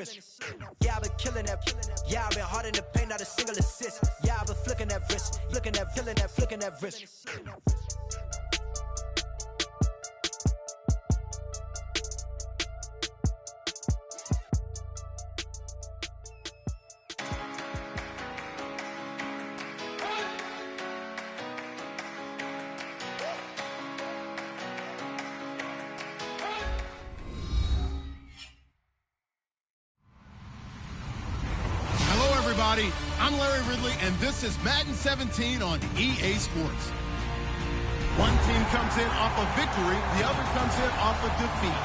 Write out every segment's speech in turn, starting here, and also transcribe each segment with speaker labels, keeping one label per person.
Speaker 1: wrist. Yeah, I've been killing that. Yeah, I've been hard in the paint, not a single assist. Yeah, I've been flicking that wrist, flicking that wrist.
Speaker 2: I'm Larry Ridley, and this is Madden 17 on EA Sports. One team comes in off a victory, the other comes in off a defeat.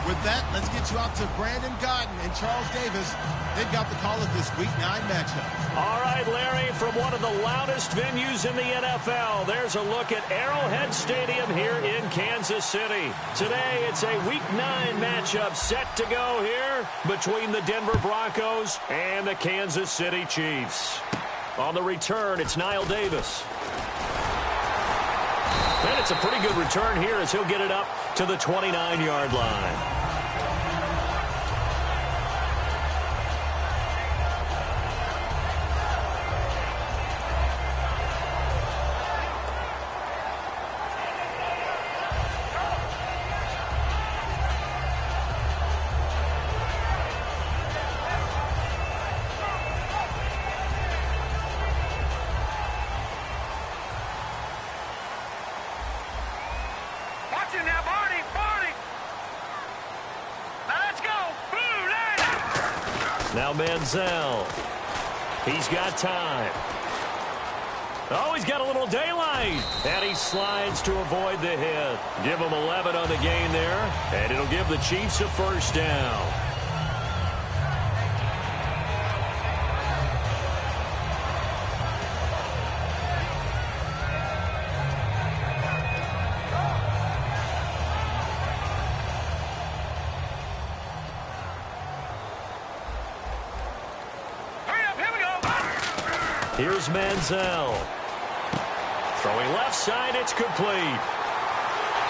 Speaker 2: With that, let's get you out to Brandon Godden and Charles Davis. They've got the call of this Week 9 matchup.
Speaker 3: All right, Larry, from one of the loudest venues in the NFL, there's a look at Arrowhead Stadium here in Kansas City. Today, it's a Week 9 matchup set to go here between the Denver Broncos and the Kansas City Chiefs. On the return, it's Knile Davis. And it's a pretty good return here as he'll get it up to the 29-yard line. Now Manziel. He's got time. Oh, he's got a little daylight. And he slides to avoid the hit. Give him 11 on the gain there. And it'll give the Chiefs a first down. Here's Manziel. Throwing left side, it's complete.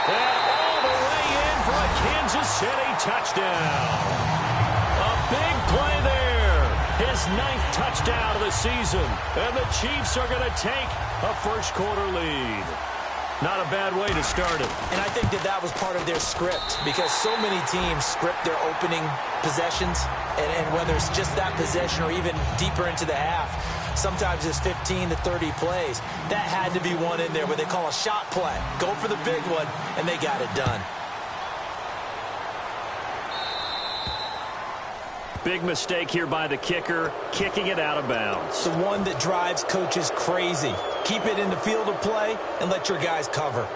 Speaker 3: And all the way in for a Kansas City touchdown. A big play there. His 9th touchdown of the season. And the Chiefs are going to take a first-quarter lead. Not a bad way to start it.
Speaker 4: And I think that was part of their script, because so many teams script their opening possessions, and whether it's just that possession or even deeper into the half, sometimes it's 15 to 30 plays. That had to be one in there where they call a shot play. Go for the big one, and they got it done.
Speaker 3: Big mistake here by the kicker, kicking it out of bounds.
Speaker 4: The one that drives coaches crazy. Keep it in the field of play and let your guys cover.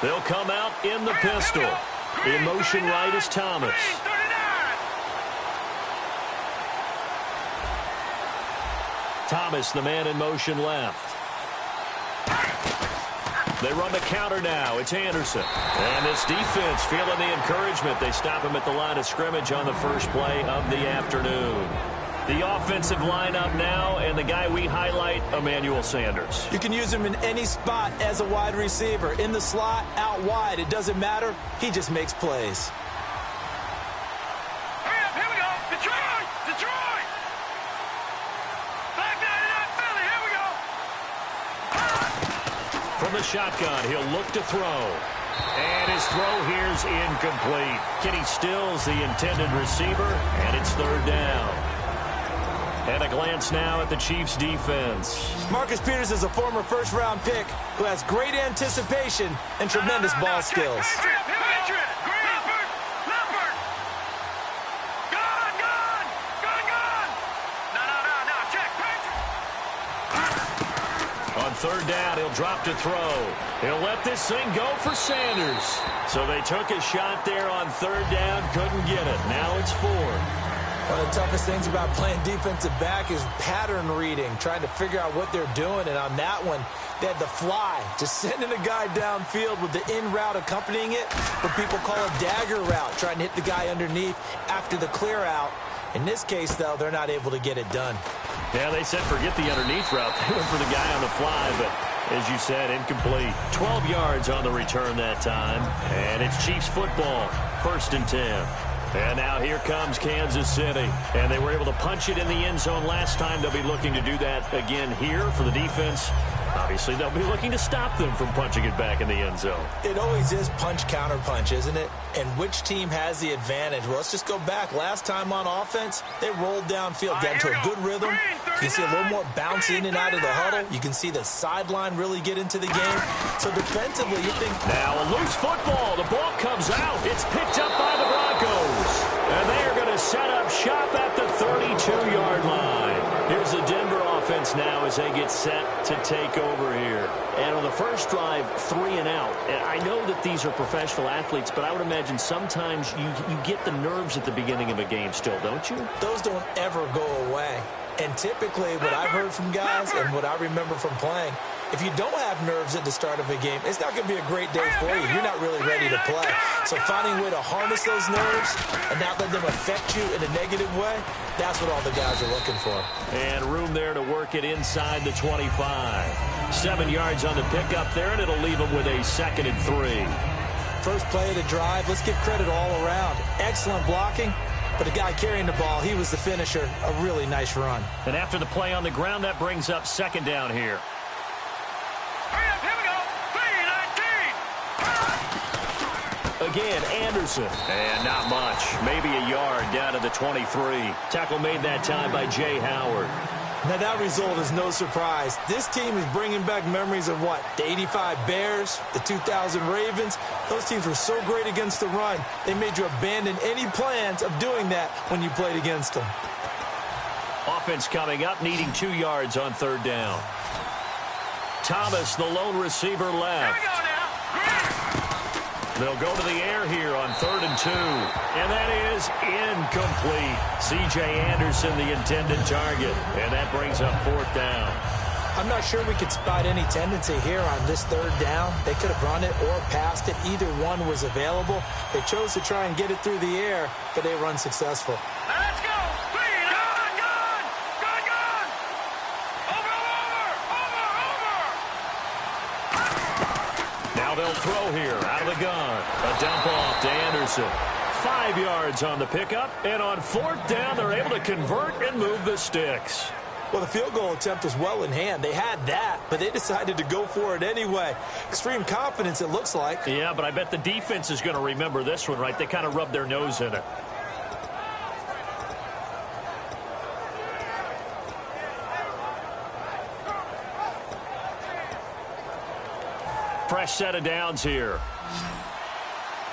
Speaker 3: They'll come out in the pistol. In motion right is Thomas. Thomas, the man in motion left. They run the counter now. It's Anderson. And this defense feeling the encouragement. They stop him at the line of scrimmage on the first play of the afternoon. The offensive lineup now, and the guy we highlight, Emmanuel Sanders.
Speaker 4: You can use him in any spot as a wide receiver. In the slot, out wide. It doesn't matter. He just makes plays.
Speaker 5: Hurry up, here we go. Detroit! Detroit! Back down in Philly, here we go.
Speaker 3: From the shotgun, he'll look to throw. And his throw here's incomplete. Kenny Stills, the intended receiver, and it's third down. And a glance now at the Chiefs' defense.
Speaker 4: Marcus Peters is a former first-round pick who has great anticipation and tremendous ball skills.
Speaker 3: On third down, he'll drop to throw. He'll let this thing go for Sanders. So they took a shot there on third down, couldn't get it. Now it's fourth.
Speaker 4: One of the toughest things about playing defensive back is pattern reading, trying to figure out what they're doing. And on that one, they had the fly, just sending a guy downfield with the in route accompanying it, what people call a dagger route, trying to hit the guy underneath after the clear out. In this case, though, they're not able to get it done.
Speaker 3: Yeah, they said forget the underneath route. They went for the guy on the fly, but as you said, incomplete. 12 yards on the return that time. And it's Chiefs football, 1st and 10. And now here comes Kansas City. And they were able to punch it in the end zone last time. They'll be looking to do that again here for the defense. Obviously, they'll be looking to stop them from punching it back in the end zone.
Speaker 4: It always is punch-counter-punch, isn't it? And which team has the advantage? Well, let's just go back. Last time on offense, they rolled downfield, got into a good rhythm. You can see a little more bounce in and out of the huddle. You can see the sideline really get into the game. So defensively, you think...
Speaker 3: Now a loose football. The ball comes out. It's picked up by the Broncos. And they are going to set up shop at the 32-yard line. Here's the Denver offense now as they get set to take over here. And on the first drive, 3 and out. And I know that these are professional athletes, but I would imagine sometimes you get the nerves at the beginning of a game still, don't you?
Speaker 4: Those don't ever go away. And typically what I've heard from guys and what I remember from playing, if you don't have nerves at the start of a game, it's not going to be a great day for you. You're not really ready to play. So finding a way to harness those nerves and not let them affect you in a negative way, that's what all the guys are looking for.
Speaker 3: And room there to work it inside the 25. 7 yards on the pickup there, and it'll leave them with a 2nd and 3.
Speaker 4: First play of the drive, let's give credit all around. Excellent blocking. But the guy carrying the ball, he was the finisher. A really nice run.
Speaker 3: And after the play on the ground, that brings up 2nd down here.
Speaker 5: Hurry up, here we go. 3-19.
Speaker 3: Again, Anderson. And not much. Maybe a yard down to the 23. Tackle made that time by Jay Howard.
Speaker 4: Now, that result is no surprise. This team is bringing back memories of what? The 85 Bears, the 2000 Ravens. Those teams were so great against the run, they made you abandon any plans of doing that when you played against them.
Speaker 3: Offense coming up, needing 2 yards on 3rd down. Thomas, the lone receiver, left.
Speaker 5: Here we go now.
Speaker 3: They'll go to the air here on 3rd and 2. And that is incomplete. C.J. Anderson, the intended target. And that brings up 4th down.
Speaker 4: I'm not sure we could spot any tendency here on this 3rd down. They could have run it or passed it. Either one was available. They chose to try and get it through the air, but they were unsuccessful.
Speaker 5: Let's go. 3, gone. Over.
Speaker 3: Now they'll throw here out of the gun. A dump off to Anderson. 5 yards on the pickup. And on 4th down, they're able to convert and move the sticks.
Speaker 4: Well, the field goal attempt was well in hand. They had that, but they decided to go for it anyway. Extreme confidence, it looks like.
Speaker 3: Yeah, but I bet the defense is going to remember this one, right? They kind of rubbed their nose in it. Fresh set of downs here.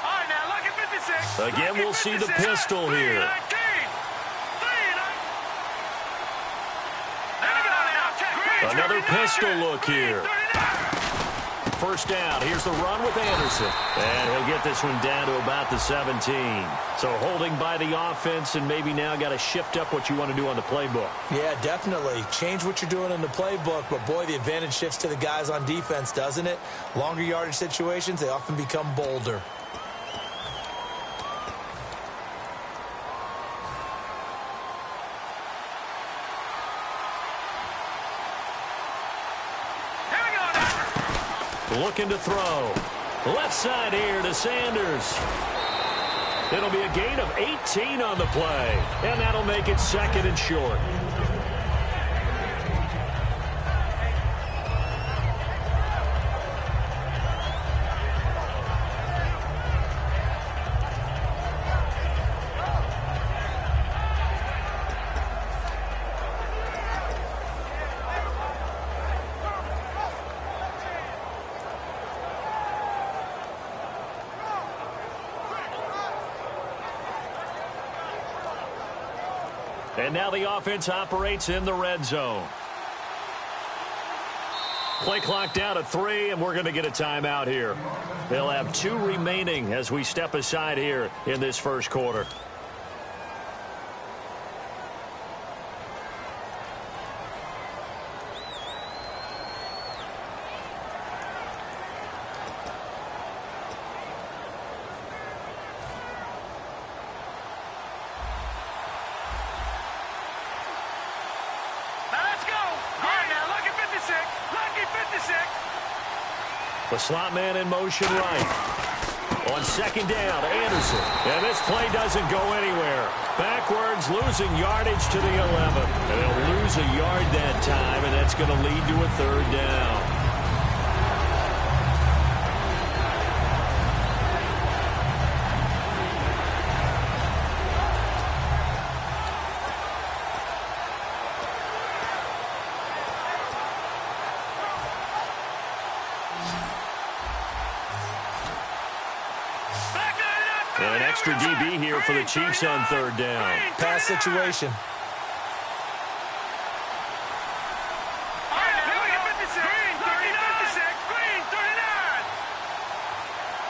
Speaker 5: All right, now look at 56.
Speaker 3: Again, we'll see the pistol here. Another pistol look here. 1st down. Here's the run with Anderson. And he'll get this one down to about the 17. So holding by the offense, and maybe now got to shift up what you want to do on the playbook.
Speaker 4: Yeah, definitely. Change what you're doing in the playbook, but boy, the advantage shifts to the guys on defense, doesn't it? Longer yardage situations, they often become bolder.
Speaker 3: Looking to throw. Left side here to Sanders. It'll be a gain of 18 on the play. And that'll make it 2nd and short. And now the offense operates in the red zone. Play clock down to 3, and we're going to get a timeout here. They'll have 2 remaining as we step aside here in this 1st quarter. The slot man in motion right. On second down, Anderson. And this play doesn't go anywhere. Backwards, losing yardage to the 11. And they'll lose a yard that time, and that's going to lead to a third down. An extra DB here for the Chiefs on third down.
Speaker 4: Pass situation.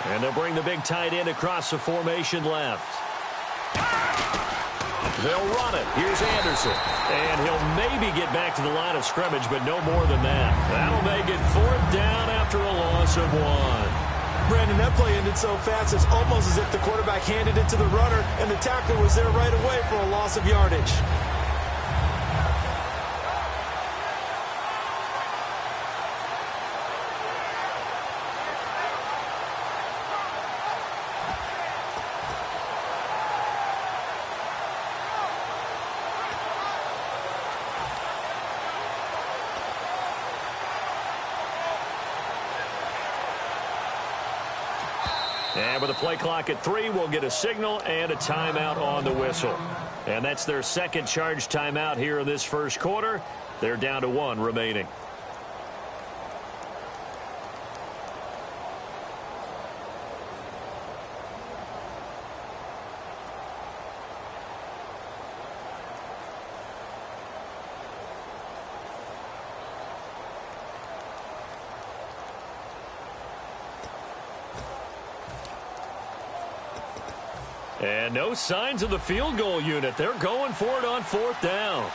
Speaker 3: And they'll bring the big tight end across the formation left. They'll run it. Here's Anderson. And he'll maybe get back to the line of scrimmage, but no more than that. That'll make it fourth down after a loss of 1.
Speaker 4: Brandon, that play ended so fast, it's almost as if the quarterback handed it to the runner, and the tackler was there right away for a loss of yardage.
Speaker 3: And with a play clock at 3, we'll get a signal and a timeout on the whistle. And that's their second charge timeout here in this first quarter. They're down to 1 remaining. And no signs of the field goal unit. They're going for it on fourth down.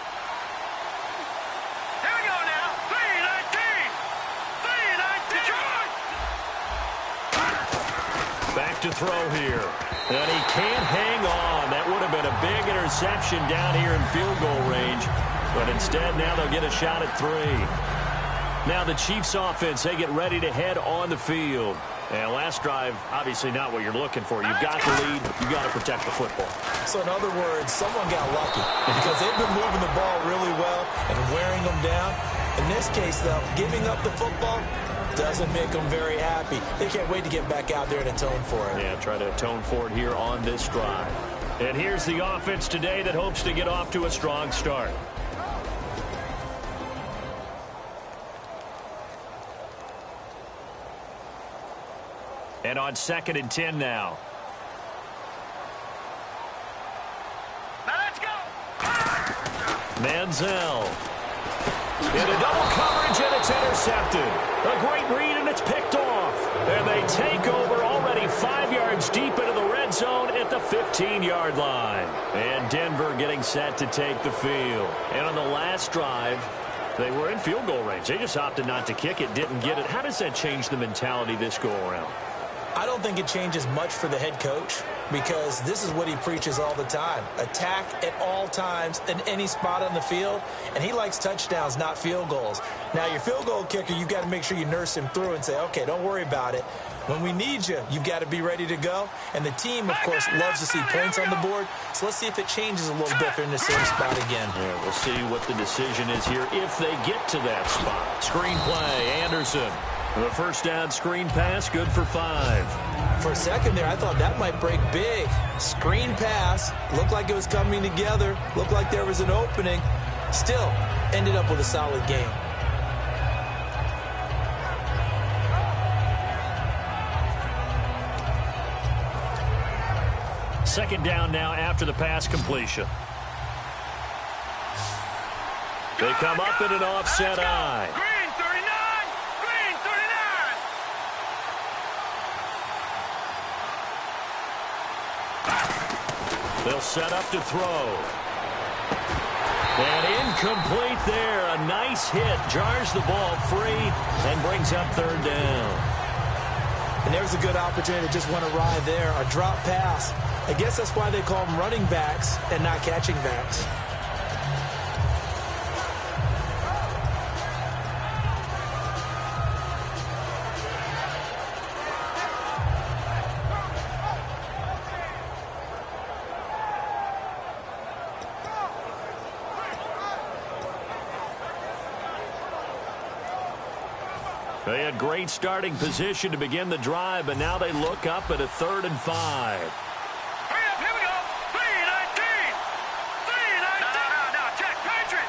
Speaker 5: Here we go now. 3-19. 3-19.
Speaker 3: Back to throw here. And he can't hang on. That would have been a big interception down here in field goal range. But instead, now they'll get a shot at 3. Now the Chiefs offense, they get ready to head on the field. And last drive, obviously not what you're looking for. You've got the lead. You've got to protect the football.
Speaker 4: So in other words, someone got lucky because they've been moving the ball really well and wearing them down. In this case, though, giving up the football doesn't make them very happy. They can't wait to get back out there and atone for it.
Speaker 3: Yeah, try to atone for it here on this drive. And here's the offense today that hopes to get off to a strong start. And on 2nd and 10 now.
Speaker 5: Now let's go.
Speaker 3: Manziel. In a double coverage, and it's intercepted. A great read, and it's picked off. And they take over already 5 yards deep into the red zone at the 15-yard line. And Denver getting set to take the field. And on the last drive, they were in field goal range. They just opted not to kick it, didn't get it. How does that change the mentality this go-around?
Speaker 4: I don't think it changes much for the head coach because this is what he preaches all the time. Attack at all times in any spot on the field, and he likes touchdowns, not field goals. Now, your field goal kicker, you've got to make sure you nurse him through and say, okay, don't worry about it. When we need you, you've got to be ready to go. And the team, of course, loves to see points on the board. So let's see if it changes a little bit if they're in the same spot again.
Speaker 3: Yeah, we'll see what the decision is here if they get to that spot. Screen play, Anderson. The first down screen pass, good for 5.
Speaker 4: For a second there, I thought that might break big. Screen pass, looked like it was coming together, looked like there was an opening. Still, ended up with a solid game.
Speaker 3: Second down now after the pass completion. They come up in an offset eye.
Speaker 5: Green 39. Green 39.
Speaker 3: They'll set up to throw. And incomplete there. A nice hit. Jars the ball free and brings up third down.
Speaker 4: And there's a good opportunity to just went awry there. A drop pass. I guess that's why they call them running backs and not catching backs.
Speaker 3: They had great starting position to begin the drive, but now they look up at a 3rd and 5.
Speaker 5: Hurry up, here we go. 3-19. 3-19. No, check, Patriot.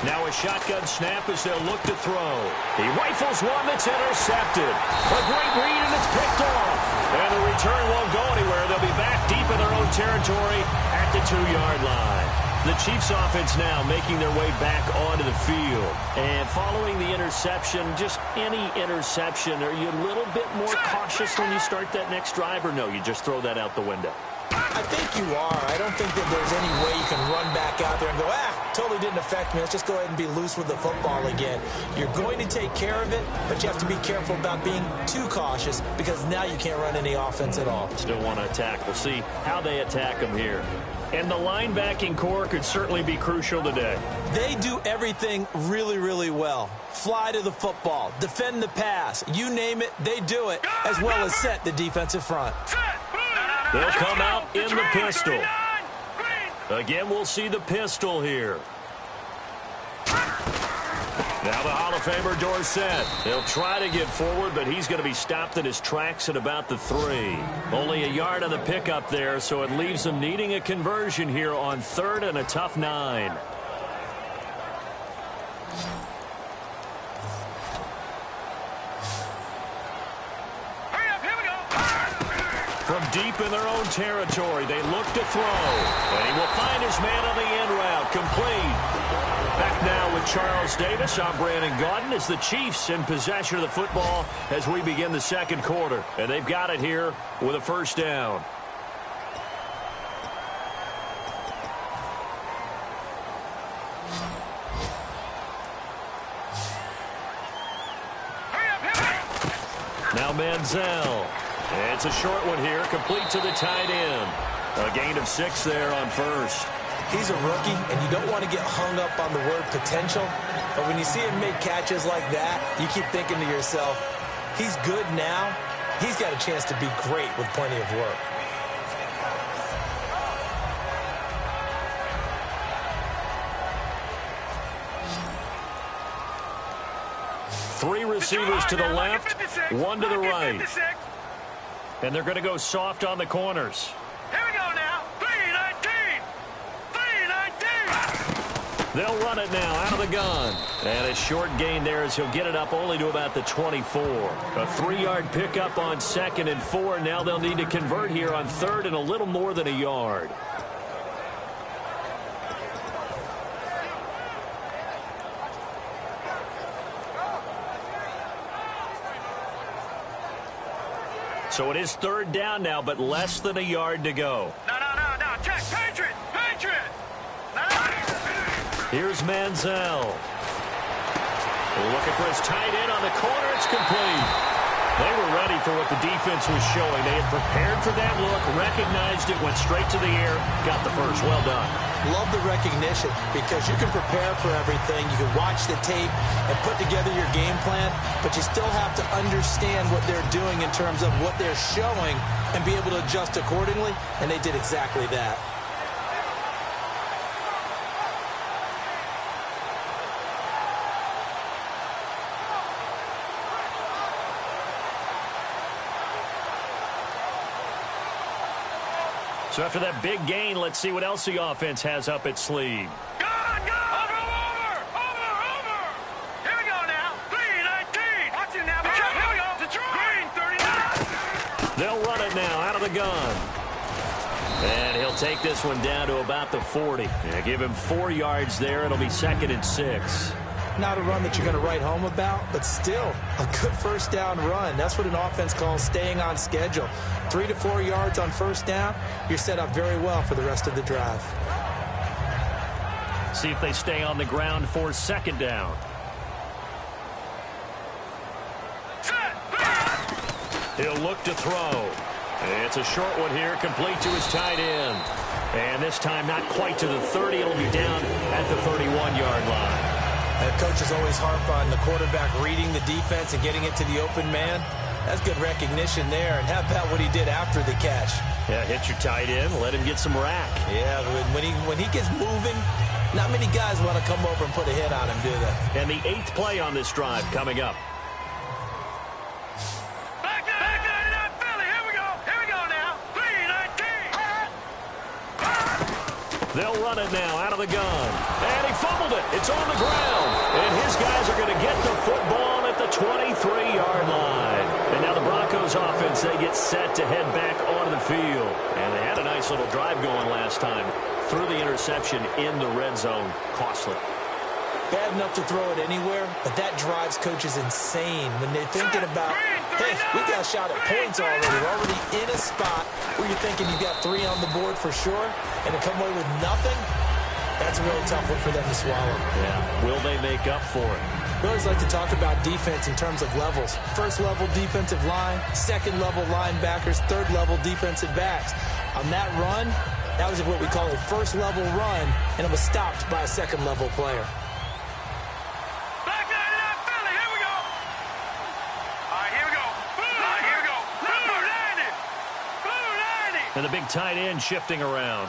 Speaker 3: Now a shotgun snap as they'll look to throw. He rifles one that's intercepted. A great read, and it's picked off. And the return won't go anywhere. They'll be back deep in their own territory at the 2-yard line. The Chiefs offense now making their way back onto the field. And following the interception, just any interception, are you a little bit more cautious when you start that next drive, or no, you just throw that out the window?
Speaker 4: I think you are. I don't think that there's any way you can run back out there and go, totally didn't affect me. Let's just go ahead and be loose with the football again. You're going to take care of it, but you have to be careful about being too cautious because now you can't run any offense at all.
Speaker 3: Still want to attack. We'll see how they attack them here. And the linebacking core could certainly be crucial today.
Speaker 4: They do everything really, really well. Fly to the football, defend the pass, you name it, they do it, as well as set the defensive front.
Speaker 3: They'll come out in the pistol. Again, we'll see the pistol here. Now the Hall of Famer Dorsett. He'll try to get forward, but he's going to be stopped in his tracks at about the 3. Only a yard on the pickup there, so it leaves them needing a conversion here on 3rd and a tough 9. From deep in their own territory, they look to throw. And he will find his man on the end route. Complete. Back now with Charles Davis. I'm Brandon Gaudin as the Chiefs in possession of the football as we begin the second quarter. And they've got it here with a 1st down. Now Manziel. It's a short one here, complete to the tight end. A gain of 6 there on 1st.
Speaker 4: He's a rookie, and you don't want to get hung up on the word potential. But when you see him make catches like that, you keep thinking to yourself, he's good now. He's got a chance to be great with plenty of work.
Speaker 3: Three receivers to the left, one to the right. And they're going to go soft on the corners.
Speaker 5: Here we go now. 3-19. 3-19.
Speaker 3: They'll run it now out of the gun. And a short gain there as he'll get it up only to about the 24. A 3-yard pickup on 2nd and 4. Now they'll need to convert here on 3rd and a little more than a yard. So it is 3rd down now, but less than a yard to go.
Speaker 5: No. Check. Patriot. No.
Speaker 3: Here's Manziel. Looking for his tight end on the corner. It's complete. They were ready for what the defense was showing. They had prepared for that look, recognized it, went straight to the air, got the first. Well done.
Speaker 4: Love the recognition because you can prepare for everything. You can watch the tape and put together your game plan, but you still have to understand what they're doing in terms of what they're showing and be able to adjust accordingly, and they did exactly that.
Speaker 3: So after that big gain, let's see what else the offense has up its sleeve.
Speaker 5: Go! Over! Here we go now. 3-19. Watch it now. Here we go. Green 39.
Speaker 3: They'll run it now out of the gun. And he'll take this one down to about the 40. Yeah, give him 4 yards there. It'll be 2nd and 6.
Speaker 4: Not a run that you're going to write home about, but still a good 1st down run. That's what an offense calls staying on schedule. 3 to 4 yards on 1st down, you're set up very well for the rest of the drive.
Speaker 3: See if they stay on the ground for 2nd down. He'll look to throw. It's a short one here, complete to his tight end. And this time not quite to the 30. It'll be down at the 31-yard line.
Speaker 4: And coaches always harp on the quarterback reading the defense and getting it to the open man. That's good recognition there. And how about what he did after the catch?
Speaker 3: Yeah, hit your tight end, let him get some rack.
Speaker 4: Yeah, when he gets moving, Not many guys want to come over and put a hit on him, do they?
Speaker 3: And the 8th play on this drive coming up.
Speaker 5: Back to Philly. Here we go now. 3-19.
Speaker 3: They'll run it now out of the gun. And he fumbled it. It's on the ground. And his guys are going to get the football at the 23-yard line. And now the Broncos offense, they get set to head back onto the field. And they had a nice little drive going last time. Threw the interception in the red zone. Costly.
Speaker 4: Bad enough to throw it anywhere, but that drives coaches insane when they're thinking about, hey, we got a shot at points already. We're already in a spot where you're thinking you've got 3 on the board for sure, and to come away with nothing, that's a really tough one for them to swallow.
Speaker 3: Yeah, will they make up for it?
Speaker 4: We always like to talk about defense in terms of levels. First-level defensive line, second-level linebackers, third-level defensive backs. On that run, that was what we call a first-level run, and it was stopped by a second-level player.
Speaker 3: And the big tight end shifting around.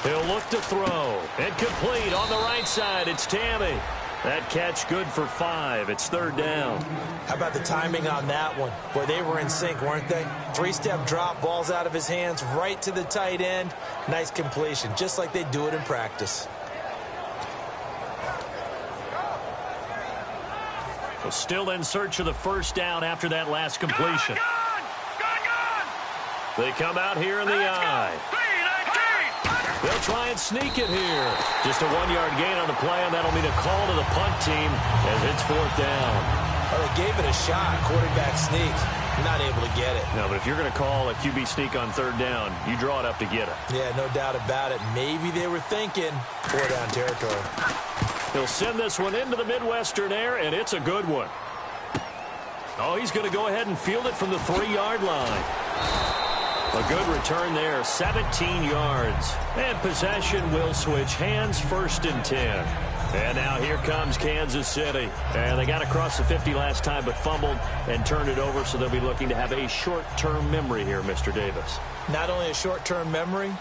Speaker 3: He'll look to throw. And complete on the right side. It's Tammy. That catch good for 5. It's 3rd down.
Speaker 4: How about the timing on that one? Boy, they were in sync, weren't they? 3-step drop, ball's out of his hands, right to the tight end. Nice completion, just like they do it in practice.
Speaker 3: Well, still in search of the first down after that last completion. They come out here in the eye. They'll try and sneak it here. Just a 1-yard gain on the play, and that'll mean a call to the punt team as it's 4th down.
Speaker 4: Well, they gave it a shot, quarterback sneak. Not able to get it.
Speaker 3: No, but if you're going to call a QB sneak on 3rd down, you draw it up to get it.
Speaker 4: Yeah, no doubt about it. Maybe they were thinking 4-down territory.
Speaker 3: He'll send this one into the Midwestern air, and it's a good one. Oh, he's going to go ahead and field it from the 3-yard line. A good return there, 17 yards. And possession will switch hands, 1st and 10. And now here comes Kansas City. And they got across the 50 last time but fumbled and turned it over, so they'll be looking to have a short-term memory here, Mr. Davis.
Speaker 4: Not only a short-term memory,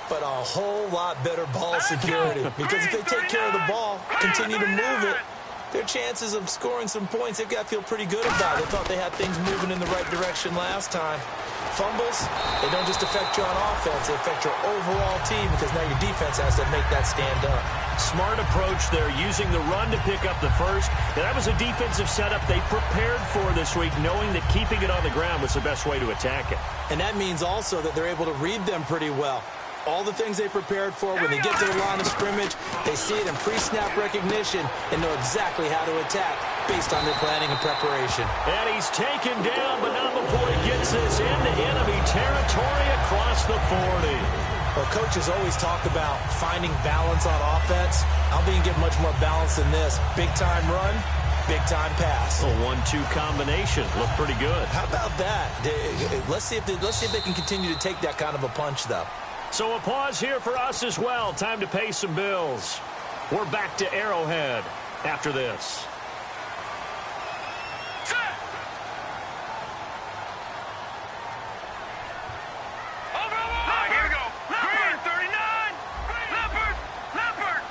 Speaker 4: but a whole lot better ball security. Because if they take care of the ball, continue to move it, their chances of scoring some points, they've got to feel pretty good about it. They thought they had things moving in the right direction last time. Fumbles, they don't just affect you on offense, they affect your overall team because now your defense has to make that stand up.
Speaker 3: Smart approach there, using the run to pick up the first. And that was a defensive setup they prepared for this week, knowing that keeping it on the ground was the best way to attack it.
Speaker 4: And that means also that they're able to read them pretty well. All the things they prepared for, when they get to the line of scrimmage, they see it in pre-snap recognition and know exactly how to attack based on their planning and preparation.
Speaker 3: And he's taken down, but not before he gets this into enemy territory across the 40.
Speaker 4: Well, coaches always talk about finding balance on offense. I don't think you get much more balance than this. Big-time run, big-time pass.
Speaker 3: A 1-2 combination. Looked pretty good.
Speaker 4: How about that? Let's see if they can continue to take that kind of a punch, though.
Speaker 3: So a pause here for us as well. Time to pay some bills. We're back to Arrowhead after this.
Speaker 5: Here we go. Green 39. Leopard.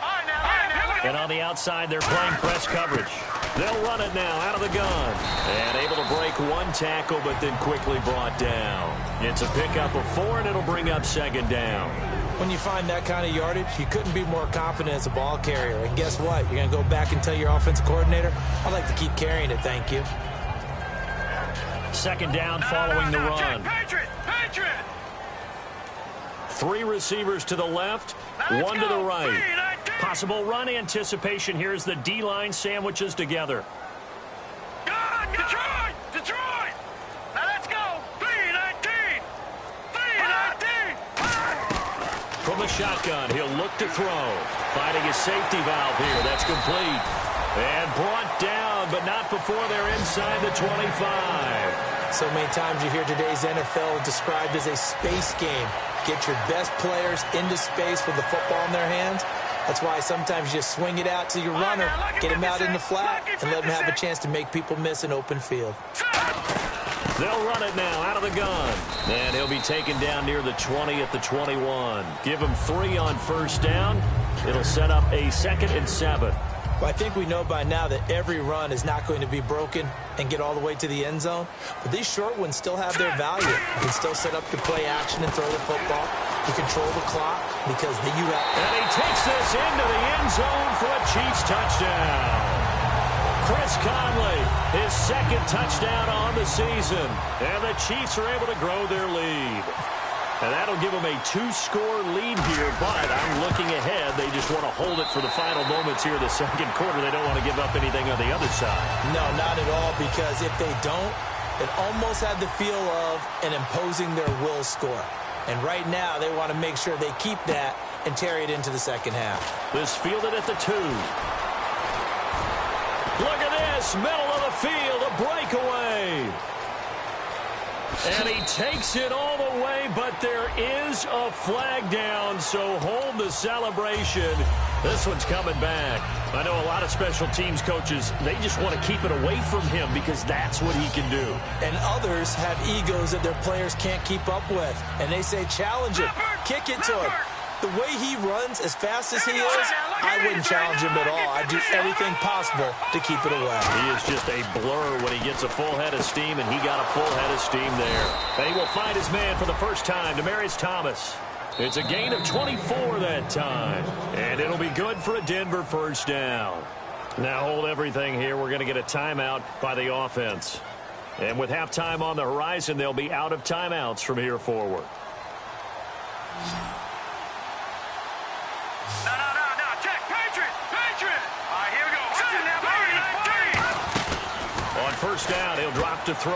Speaker 5: All right, now.
Speaker 3: And on the outside, they're playing press coverage. They'll run it now out of the gun. And able to break 1 tackle, but then quickly brought down. It's a pickup of 4, and it'll bring up 2nd down.
Speaker 4: When you find that kind of yardage, you couldn't be more confident as a ball carrier. And guess what? You're going to go back and tell your offensive coordinator, I'd like to keep carrying it, thank you.
Speaker 3: 2nd down following the run.
Speaker 5: Patriot.
Speaker 3: 3 receivers to the left, 1 to the right. Possible run anticipation here as the D-line sandwiches together.
Speaker 5: Detroit! Now let's go! 3-19!
Speaker 3: From the shotgun, he'll look to throw. Finding his safety valve here. That's complete. And brought down, but not before they're inside the 25.
Speaker 4: So many times you hear today's NFL described as a space game. Get your best players into space with the football in their hands. That's why sometimes you just swing it out to your runner, get him out in the flat, and let him have a chance to make people miss an open field.
Speaker 3: They'll run it now out of the gun. And he'll be taken down near the 20 at the 21. Give him 3 on first down. It'll set up a 2nd and 7.
Speaker 4: Well, I think we know by now that every run is not going to be broken and get all the way to the end zone. But these short ones still have their value. You can still set up to play action and throw the football. You control the clock because you have...
Speaker 3: And he takes this into the end zone for a Chiefs touchdown. Chris Conley, his 2nd touchdown on the season. And the Chiefs are able to grow their lead. And that'll give them a 2-score lead here, but I'm looking ahead. They just want to hold it for the final moments here of the 2nd quarter. They don't want to give up anything on the other side.
Speaker 4: No, not at all, because if they don't, it almost had the feel of an imposing their will score. And right now, they want to make sure they keep that and carry it into the 2nd half.
Speaker 3: This fielded at the 2. Look at this, middle of the field, a breakaway. And he takes it all the way, but there is a flag down, so hold the celebration. This one's coming back. I know a lot of special teams coaches, they just want to keep it away from him because that's what he can do.
Speaker 4: And others have egos that their players can't keep up with. And they say, challenge him, kick it to him. The way he runs as fast as he is, I wouldn't challenge him at all. I'd do everything possible to keep it away.
Speaker 3: He is just a blur when he gets a full head of steam, and he got a full head of steam there. And he will find his man for the first time, Demaryius Thomas. It's a gain of 24 that time, and it'll be good for a Denver first down. Now hold everything here. We're going to get a timeout by the offense. And with halftime on the horizon, they'll be out of timeouts from here forward. First down, he'll drop to throw.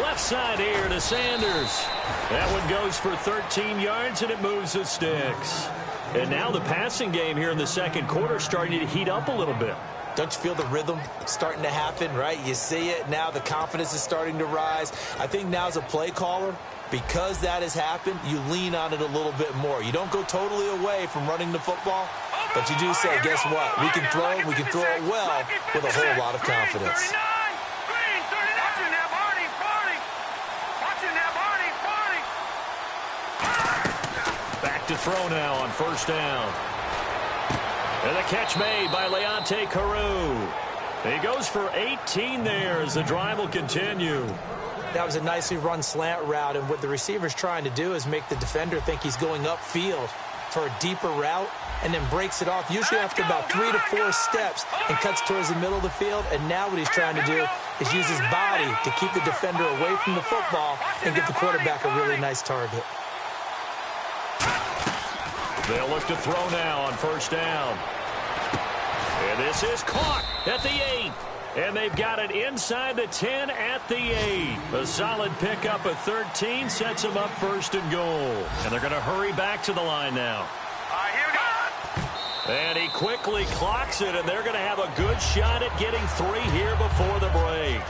Speaker 3: Left side here to Sanders. That one goes for 13 yards, and it moves the sticks. And now the passing game here in the 2nd quarter starting to heat up a little bit.
Speaker 4: Don't you feel the rhythm starting to happen, right? You see it. Now the confidence is starting to rise. I think now as a play caller, because that has happened, you lean on it a little bit more. You don't go totally away from running the football, but you do say, guess what? We can throw it. We can throw it well with a whole lot of confidence.
Speaker 3: To throw now on first down. And the catch made by Leonte Carew. He goes for 18 there as the drive will continue.
Speaker 4: That was a nicely run slant route, and what the receiver's trying to do is make the defender think he's going upfield for a deeper route and then breaks it off, usually after about 3 to 4 steps, and cuts towards the middle of the field. And now what he's trying to do is use his body to keep the defender away from the football and give the quarterback a really nice target.
Speaker 3: They'll look to throw now on first down. And this is caught at the 8. And they've got it inside the 10 at the 8. A solid pickup of 13 sets them up 1st and goal. And they're going to hurry back to the line now.
Speaker 5: Here we go.
Speaker 3: And he quickly clocks it, and they're going to have a good shot at getting 3 here before the break.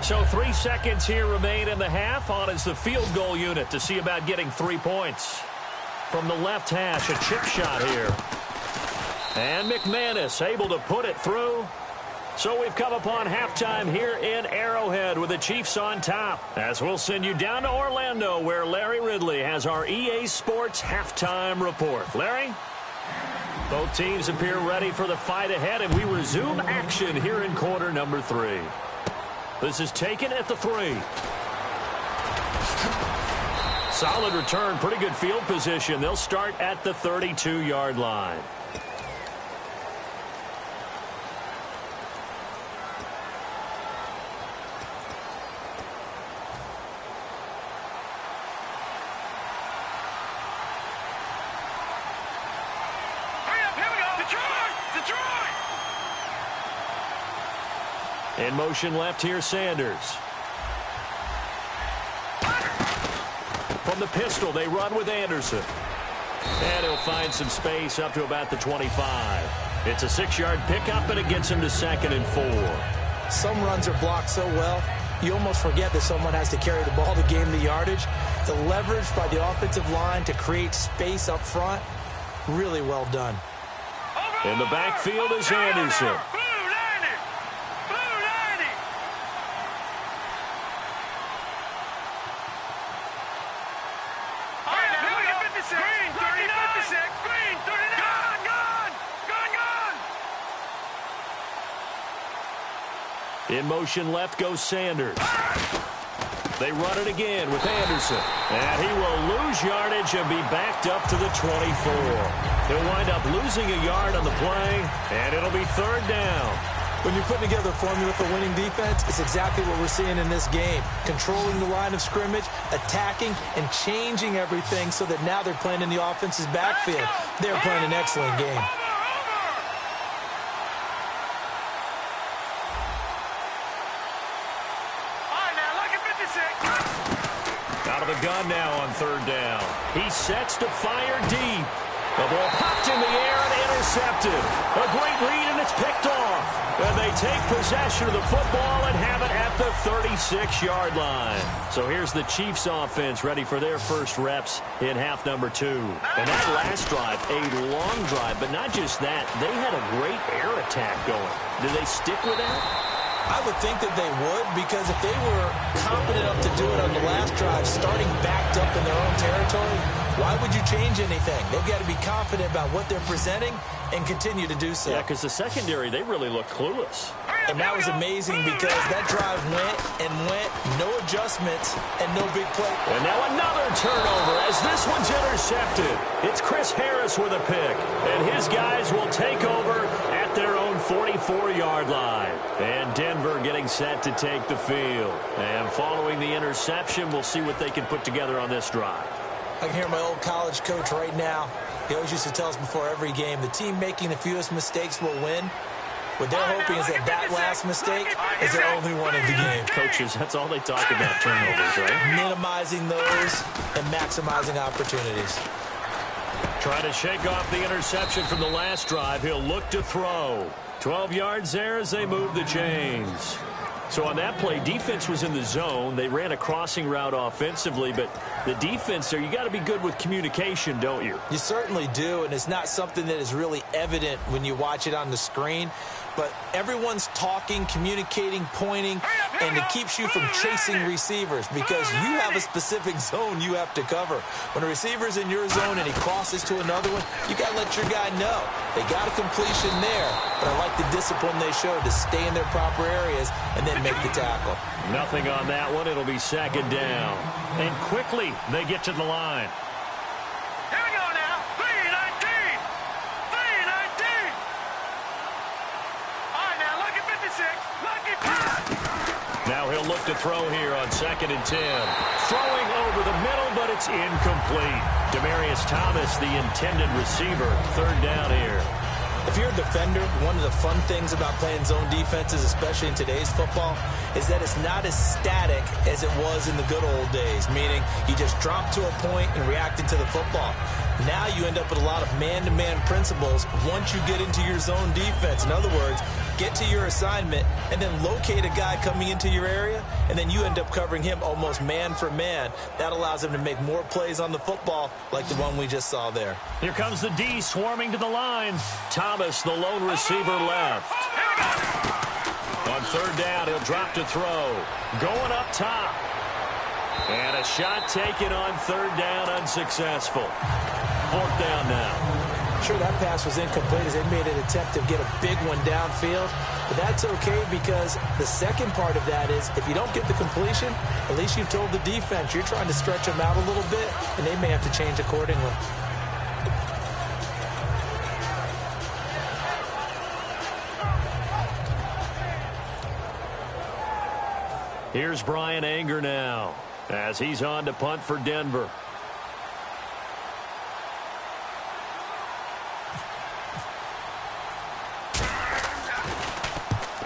Speaker 3: So 3 seconds here remain in the half. On is the field goal unit to see about getting 3 points. From the left hash, a chip shot here. And McManus able to put it through. So we've come upon halftime here in Arrowhead with the Chiefs on top. As we'll send you down to Orlando where Larry Ridley has our EA Sports halftime report. Larry? Both teams appear ready for the fight ahead, and we resume action here in quarter number 3. This is taken at the 3. Solid return, pretty good field position. They'll start at the 32-yard line. In motion left here, Sanders. From the pistol, they run with Anderson. And he'll find some space up to about the 25. It's a 6-yard pickup, and it gets him to 2nd and 4.
Speaker 4: Some runs are blocked so well, you almost forget that someone has to carry the ball to gain the yardage. The leverage by the offensive line to create space up front Really well done.
Speaker 3: In the backfield is Anderson.
Speaker 5: Blue 90. Blue 90. All right, now look at 56. Green 39. 56. Green 39. Gone.
Speaker 3: In motion left goes Sanders. They run it again with Anderson. And he will lose yardage and be backed up to the 24. He'll wind up losing a yard on the play, and it'll be third down.
Speaker 4: When you're putting together a formula for winning defense, it's exactly what we're seeing in this game. Controlling the line of scrimmage, attacking, and changing everything so that now they're playing in the offense's backfield. They're playing an excellent game.
Speaker 3: Out of the gun now on third down. He sets to fire deep. The ball popped in the air and intercepted. A great read, and it's picked off. And they take possession of the football and have it at the 36-yard line. So here's the Chiefs offense ready for their first reps in half number 2. And that last drive, a long drive, but not just that. They had a great air attack going. Did they stick with that?
Speaker 4: I would think that they would, because if they were confident enough to do it on the last drive, starting backed up in their own territory, why would you change anything? They've got to be confident about what they're presenting and continue to do so.
Speaker 3: Yeah, because the secondary, they really look clueless.
Speaker 4: And that was amazing because that drive went and went, no adjustments, and no big play.
Speaker 3: And now another turnover as this one's intercepted. It's Chris Harris with a pick, and his guys will take over at their own 44-yard line. And Denver getting set to take the field. And following the interception, we'll see what they can put together on this drive.
Speaker 4: I can hear my old college coach right now. He always used to tell us before every game, the team making the fewest mistakes will win. What they're hoping is that last mistake is their only one in the game.
Speaker 3: Coaches, that's all they talk about, turnovers, right?
Speaker 4: Minimizing those and maximizing opportunities.
Speaker 3: Trying to shake off the interception from the last drive. He'll look to throw. 12 yards there as they move the chains. So on that play, defense was in the zone. They ran a crossing route offensively, but the defense there, you got to be good with communication, don't you?
Speaker 4: You certainly do, and it's not something that is really evident when you watch it on the screen. But everyone's talking, communicating, pointing, and it keeps you from chasing receivers because you have a specific zone you have to cover. When a receiver's in your zone and he crosses to another one, you got to let your guy know. They got a completion there, but I like the discipline they showed to stay in their proper areas and then make the tackle.
Speaker 3: Nothing on that one. It'll be second down. And quickly, they get to the line.
Speaker 5: Here we go now. 3-19. 3-19. All right, now look at 56. Look at
Speaker 3: Now he'll look to throw here on 2nd and 10. Throwing over the middle, but it's incomplete. Demaryius Thomas, the intended receiver. Third down here.
Speaker 4: If you're a defender, one of the fun things about playing zone defenses, especially in today's football, is that it's not as static as it was in the good old days, meaning you just drop to a point and reacted to the football. Now you end up with a lot of man-to-man principles once you get into your zone defense. In other words, get to your assignment and then locate a guy coming into your area, and then you end up covering him almost man for man. That allows him to make more plays on the football like the one we just saw there.
Speaker 3: Here comes the D swarming to the line. Thomas, the lone receiver, left. On third down, he'll drop to throw. Going up top. And a shot taken on third down, unsuccessful. Fourth down now.
Speaker 4: Sure, that pass was incomplete as they made an attempt to get a big one downfield. But that's okay because the second part of that is if you don't get the completion, at least you've told the defense you're trying to stretch them out a little bit, and they may have to change accordingly.
Speaker 3: Here's Brian Anger now as he's on to punt for Denver.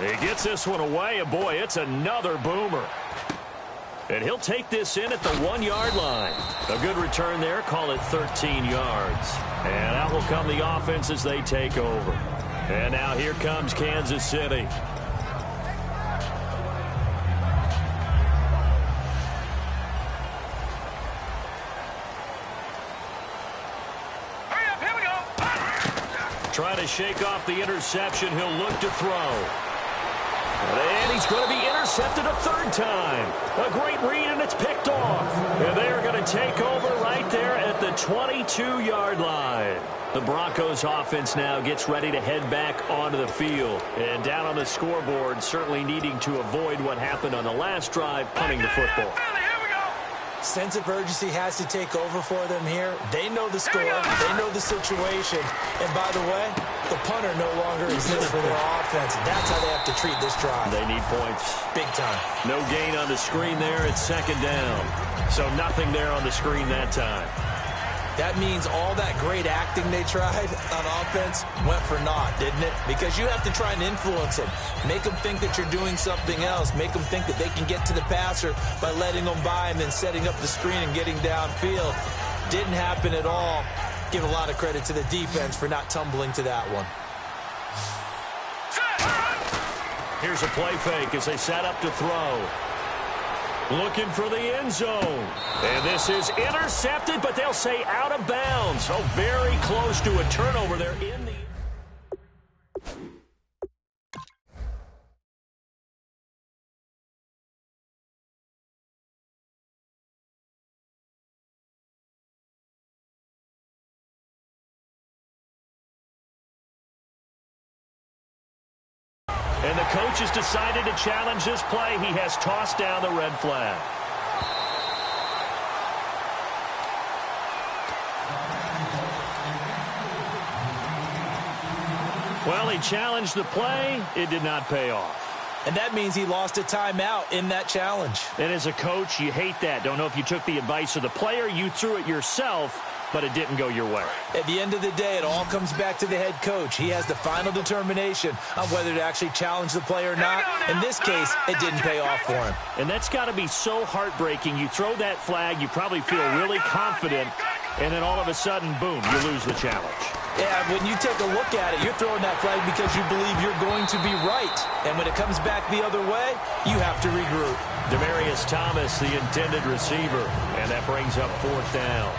Speaker 3: He gets this one away, and boy, it's another boomer. And he'll take this in at the 1-yard line. A good return there, call it 13 yards. And out will come the offense as they take over. And now here comes Kansas City.
Speaker 5: Hurry up, here we go.
Speaker 3: Trying to shake off the interception. He'll look to throw. And he's going to be intercepted a third time. A great read, and it's picked off. And they are going to take over right there at the 22-yard line. The Broncos offense now gets ready to head back onto the field. And down on the scoreboard, certainly needing to avoid what happened on the last drive, punting the football.
Speaker 4: Sense of urgency has to take over for them here. They know the score. They know the situation. And by the way, the punter no longer exists for their offense. That's how they have to treat this drive.
Speaker 3: They need points. Big time. No gain on the screen there. It's second down. So nothing there on the screen that time.
Speaker 4: That means all that great acting they tried on offense went for naught, didn't it? Because you have to try and influence them. Make them think that you're doing something else. Make them think that they can get to the passer by letting them by and then setting up the screen and getting downfield. Didn't happen at all. Give a lot of credit to the defense for not tumbling to that one.
Speaker 3: Here's a play fake as they set up to throw. Looking for the end zone. And this is intercepted, but they'll say out of bounds. So very close to a turnover there in the... And the coach has decided to challenge this play. He has tossed down the red flag. Well, he challenged the play. It did not pay off.
Speaker 4: And that means he lost a timeout in that challenge.
Speaker 3: And as a coach, you hate that. Don't know if you took the advice of the player. You threw it yourself, but it didn't go your way.
Speaker 4: At the end of the day, it all comes back to the head coach. He has the final determination on whether to actually challenge the play or not. In this case, it didn't pay off for him.
Speaker 3: And that's got to be so heartbreaking. You throw that flag, you probably feel really confident, and then all of a sudden, boom, you lose the challenge.
Speaker 4: Yeah, when you take a look at it, you're throwing that flag because you believe you're going to be right. And when it comes back the other way, you have to regroup.
Speaker 3: Demaryius Thomas, the intended receiver, and that brings up fourth down.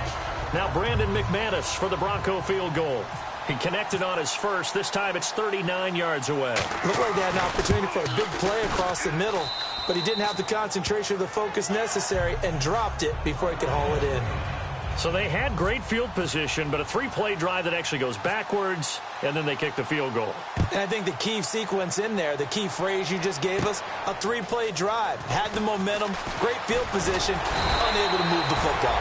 Speaker 3: Now Brandon McManus for the Bronco field goal. He connected on his first. This time it's 39 yards away.
Speaker 4: Looked like they had an opportunity for a big play across the middle, but he didn't have the concentration or the focus necessary and dropped it before he could haul it in.
Speaker 3: So they had great field position, but a three-play drive that actually goes backwards, and then they kick the field goal.
Speaker 4: And I think the key sequence in there, the key phrase you just gave us, a three-play drive. Had the momentum, great field position, unable to move the football.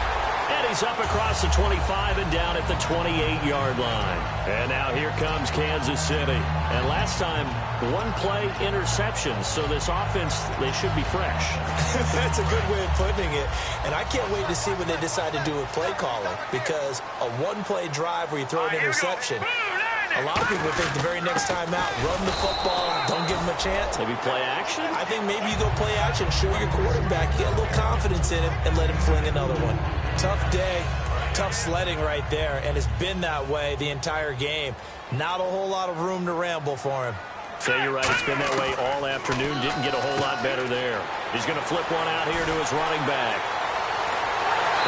Speaker 3: And he's up across the 25 and down at the 28-yard line. And now here comes Kansas City. And last time, one-play interceptions. So this offense, they should be fresh.
Speaker 4: That's a good way of putting it. And I can't wait to see what they decide to do with play calling. Because a one-play drive where you throw an interception, a lot of people think the very next time out, run the football, don't give them a chance.
Speaker 3: Maybe play action?
Speaker 4: I think maybe you go play action, show your quarterback, get a little confidence in him, and let him fling another one. Tough day, tough sledding right there, and it's been that way the entire game. Not a whole lot of room to ramble for him.
Speaker 3: So you're right, it's been that way all afternoon. Didn't get a whole lot better there. He's going to flip one out here to his running back.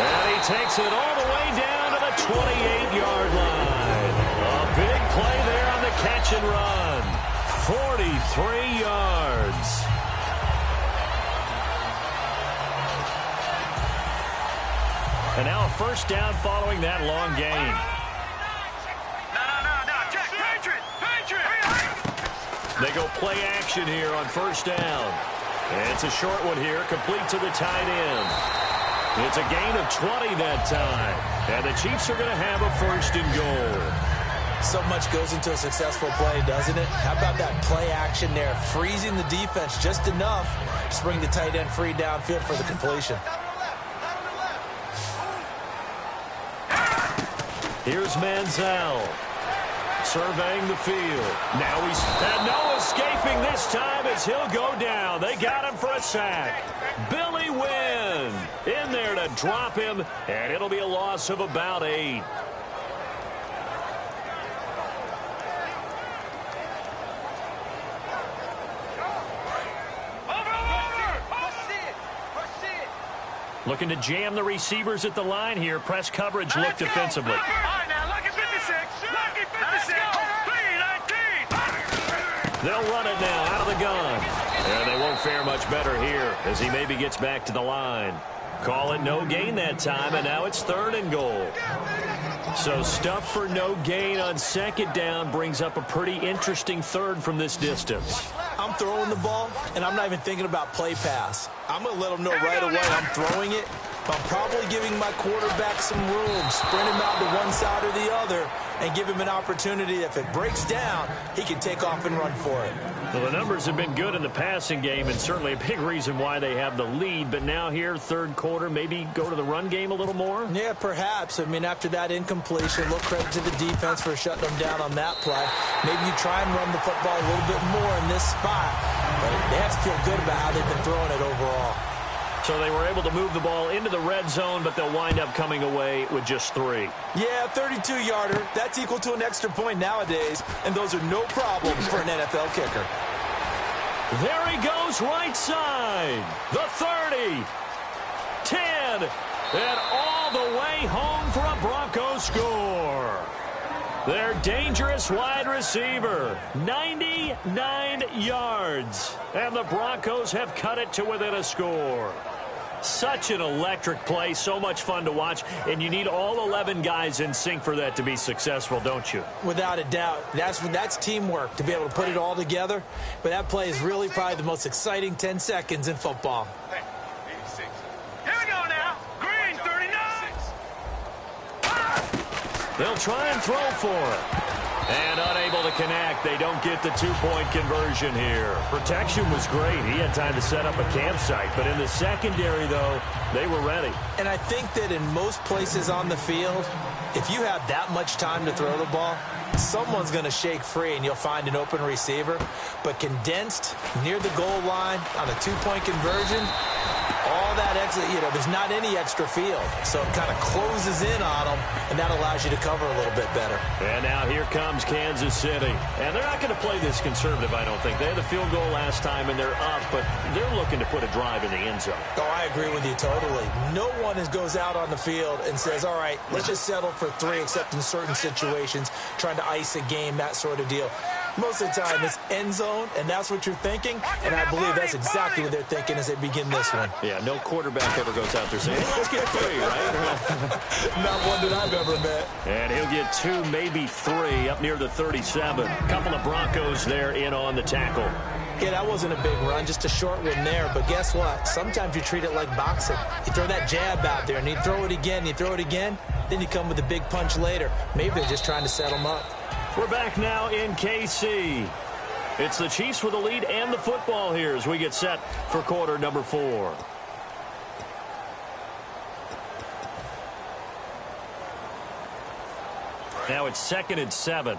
Speaker 3: And he takes it all the way down to the 28-yard line. A big play there on the catch and run. 43 yards. And now a first down following that long gain.
Speaker 5: No, Jack, Patriot.
Speaker 3: They go play action here on first down. And it's a short one here, complete to the tight end. It's a gain of 20 that time. And the Chiefs are going to have a first and goal.
Speaker 4: So much goes into a successful play, doesn't it? How about that play action there? Freezing the defense just enough to bring the tight end free downfield for the completion.
Speaker 3: Here's Manziel surveying the field. Now he's had no escaping this time as he'll go down. They got him for a sack. Billy Wynn in there to drop him, and it'll be a loss of about 8. Looking to jam the receivers at the line here. Press coverage look defensively.
Speaker 5: All right, now, lucky 56. Lucky 56.
Speaker 3: They'll run it now out of the gun. And they won't fare much better here as he maybe gets back to the line. Call it no gain that time, and now it's 3rd and goal. So stuff for no gain on 2nd down brings up a pretty interesting 3rd from this distance.
Speaker 4: I'm throwing the ball, and I'm not even thinking about play pass. I'm going to let them know right away I'm throwing it. I'm probably giving my quarterback some room, sprint him out to one side or the other, and give him an opportunity. If it breaks down, he can take off and run for it.
Speaker 3: Well, the numbers have been good in the passing game, and certainly a big reason why they have the lead. But now here, 3rd quarter, maybe go to the run game a little more?
Speaker 4: Yeah, perhaps. I mean, after that incompletion, a little credit to the defense for shutting them down on that play. Maybe you try and run the football a little bit more in this spot. But they have to feel good about how they've been throwing it overall.
Speaker 3: So they were able to move the ball into the red zone, but they'll wind up coming away with just 3.
Speaker 4: Yeah, 32-yarder. That's equal to an extra point nowadays, and those are no problems for an NFL kicker.
Speaker 3: There he goes right side. The 30, 10, and all the way home for a Broncos score. Their dangerous wide receiver, 99 yards. And the Broncos have cut it to within a score. Such an electric play, so much fun to watch, and you need all 11 guys in sync for that to be successful, don't you?
Speaker 4: Without a doubt. That's teamwork, to be able to put it all together. But that play is really probably the most exciting 10 seconds in football.
Speaker 5: Hey, 86. Here we go now. Green, 39.
Speaker 3: They'll try and throw for it. And unable to connect. They don't get the 2-point conversion here. Protection was great. He had time to set up a campsite. But in the secondary, though, they were ready.
Speaker 4: And I think that in most places on the field, if you have that much time to throw the ball, someone's going to shake free and you'll find an open receiver. But condensed near the goal line on a 2-point conversion, all that extra, there's not any extra field. So it kind of closes in on them, and that allows you to cover a little bit better.
Speaker 3: And now here comes Kansas City. And they're not going to play this conservative, I don't think. They had the field goal last time, and they're up, but they're looking to put a drive in the end zone.
Speaker 4: Oh, I agree with you totally. No one goes out on the field and says, all right, let's just settle for 3, except in certain situations, trying to ice a game, that sort of deal. Most of the time, it's end zone, and that's what you're thinking, and I believe that's exactly what they're thinking as they begin this one.
Speaker 3: Yeah, no quarterback ever goes out there saying, hey, let's get 3, right?
Speaker 4: Not one that I've ever met.
Speaker 3: And he'll get 2, maybe 3, up near the 37. Couple of Broncos there in on the tackle.
Speaker 4: Yeah, that wasn't a big run, just a short one there. But guess what? Sometimes you treat it like boxing. You throw that jab out there, and you throw it again, then you come with a big punch later. Maybe they're just trying to set them up.
Speaker 3: We're back now in KC. It's the Chiefs with the lead and the football here as we get set for quarter number 4. Now it's 2nd and 7.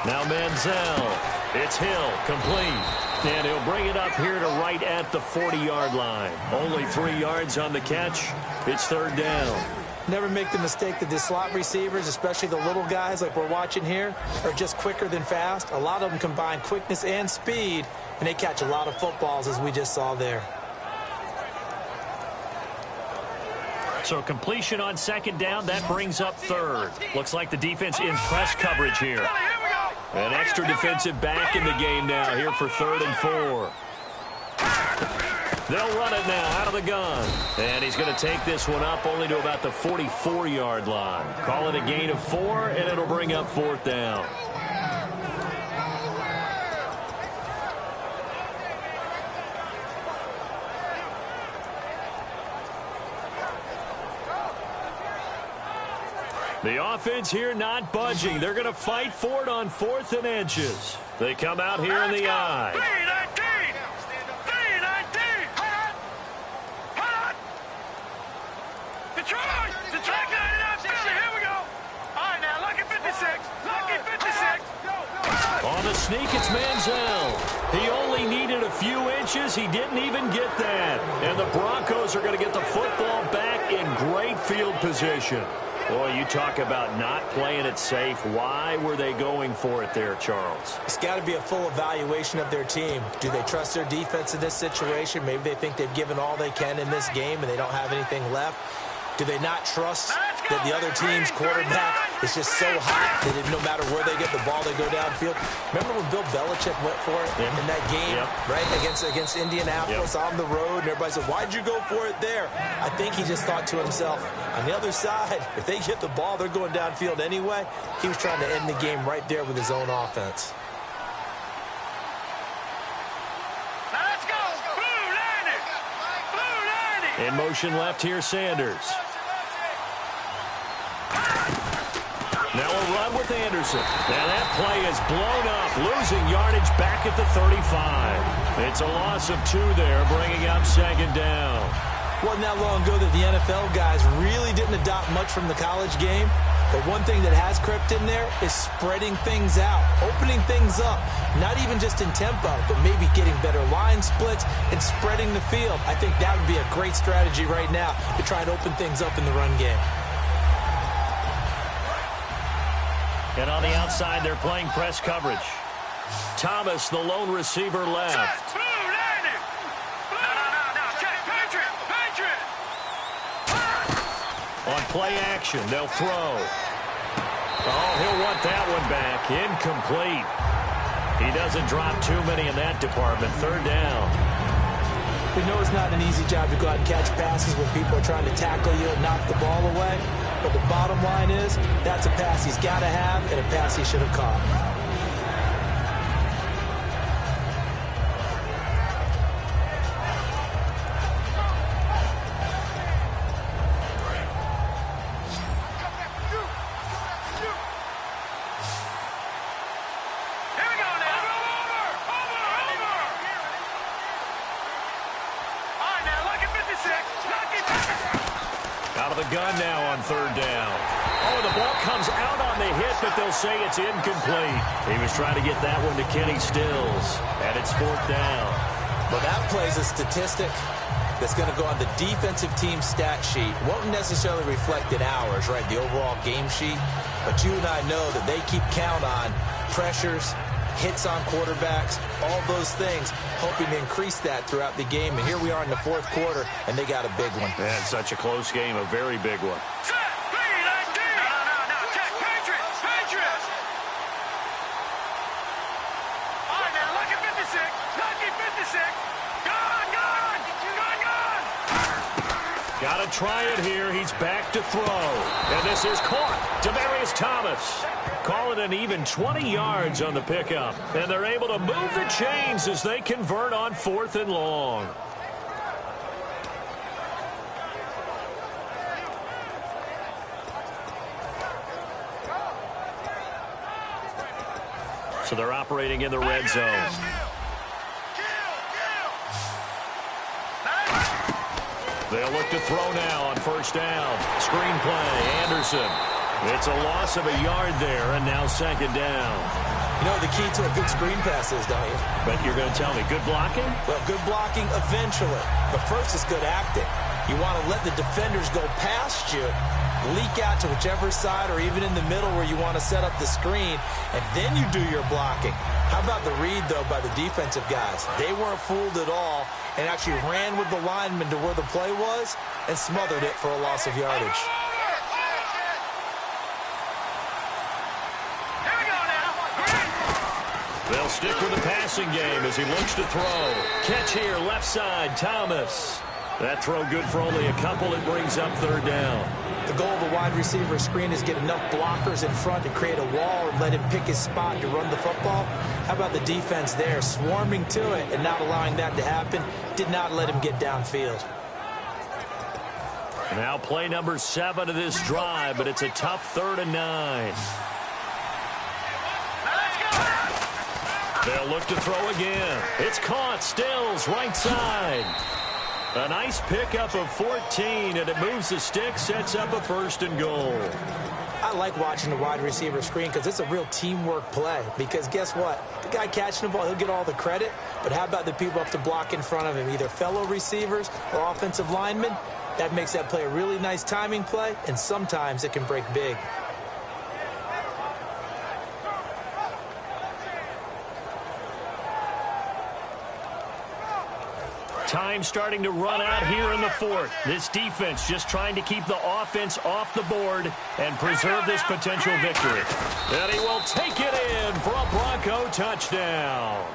Speaker 3: Now Manziel. It's Hill, complete. And he'll bring it up here to right at the 40-yard line. Only 3 yards on the catch. It's 3rd down.
Speaker 4: Never make the mistake that the slot receivers, especially the little guys like we're watching here, are just quicker than fast. A lot of them combine quickness and speed, and they catch a lot of footballs, as we just saw there.
Speaker 3: So completion on 2nd down, that brings up 3rd. Looks like the defense in press coverage here. An extra defensive back in the game now here for 3rd and 4. They'll run it now out of the gun. And he's going to take this one up only to about the 44-yard line. Call it a gain of 4, and it'll bring up 4th down. The offense here not budging. They're going to fight for it on 4th and inches. They come out here in the I.
Speaker 5: 319! 319! Hot! Detroit! Detroit got it out there. Here we go. All right, now, lucky 56. Lucky 56.
Speaker 3: On the sneak, it's Manziel. He only needed a few inches. He didn't even get that. And the Broncos are going to get the football back in great field position. Boy, you talk about not playing it safe. Why were they going for it there, Charles?
Speaker 4: It's got to be a full evaluation of their team. Do they trust their defense in this situation? Maybe they think they've given all they can in this game and they don't have anything left. Do they not trust that the other team's quarterback is just so hot that no matter where they get the ball, they go downfield. Remember when Bill Belichick went for it in that game, right, against Indianapolis on the road, and everybody said, why'd you go for it there? I think he just thought to himself, on the other side, if they get the ball, they're going downfield anyway. He was trying to end the game right there with his own offense.
Speaker 5: Now let's go. Blue landing. Blue landing.
Speaker 3: In motion left here, Sanders. Now a run with Anderson. And that play is blown up, losing yardage back at the 35. It's a loss of 2 there, bringing up second down.
Speaker 4: Wasn't that long ago that the NFL guys really didn't adopt much from the college game. But one thing that has crept in there is spreading things out, opening things up, not even just in tempo, but maybe getting better line splits and spreading the field. I think that would be a great strategy right now to try and open things up in the run game.
Speaker 3: And on the outside, they're playing press coverage. Thomas, the lone receiver, left.
Speaker 5: Blue landing. No. Check. Patriot.
Speaker 3: On play action, they'll throw. Oh, he'll want that one back. Incomplete. He doesn't drop too many in that department. Third down.
Speaker 4: We know it's not an easy job to go out and catch passes when people are trying to tackle you and knock the ball away. But the bottom line is, that's a pass he's got to have and a pass he should have caught.
Speaker 5: Here we go now. Over. All right, now, lucky 56. Lucky 56.
Speaker 3: Out of the gun now on third down. Oh, the ball comes out on the hit, but they'll say it's incomplete. He was trying to get that one to Kenny Stills, and it's fourth down.
Speaker 4: Well, that plays a statistic that's going to go on the defensive team stat sheet. Won't necessarily reflect in ours, right, the overall game sheet. But you and I know that they keep count on pressures, hits on quarterbacks, all those things, hoping to increase that throughout the game. And here we are in the fourth quarter, and they got a big one.
Speaker 3: And such a close game, a very big one.
Speaker 5: Set. No. Check. Patriot. All right, now, lucky 56. Lucky 56. Gone.
Speaker 3: Got to try it here. He's back to throw. And this is caught. Demaryius Thomas. Call it an even 20 yards on the pickup. And they're able to move the chains as they convert on 4th and long. So they're operating in the red zone. They'll look to throw now on first down. Screen play, Anderson. It's a loss of a yard there, and now second down.
Speaker 4: You know the key to a good screen pass is, don't you?
Speaker 3: But you're going to tell me, good blocking?
Speaker 4: Well, good blocking eventually. But first is good acting. You want to let the defenders go past you, leak out to whichever side or even in the middle where you want to set up the screen, and then you do your blocking. How about the read, though, by the defensive guys? They weren't fooled at all and actually ran with the lineman to where the play was and smothered it for a loss of yardage.
Speaker 3: They'll stick with the passing game as he looks to throw. Catch here, left side, Thomas. That throw good for only a couple. It brings up third down.
Speaker 4: The goal of a wide receiver screen is get enough blockers in front to create a wall and let him pick his spot to run the football. How about the defense there, swarming to it and not allowing that to happen? Did not let him get downfield.
Speaker 3: Now play number 7 of this drive, but it's a tough 3rd and 9. They'll look to throw again. It's caught. Stills, right side. A nice pickup of 14, and it moves the stick, sets up a 1st and goal.
Speaker 4: I like watching the wide receiver screen because it's a real teamwork play. Because guess what? The guy catching the ball, he'll get all the credit. But how about the people up to block in front of him, either fellow receivers or offensive linemen? That makes that play a really nice timing play, and sometimes it can break big.
Speaker 3: Time starting to run out here in the fourth. This defense just trying to keep the offense off the board and preserve this potential victory. And he will take it in for a Bronco touchdown.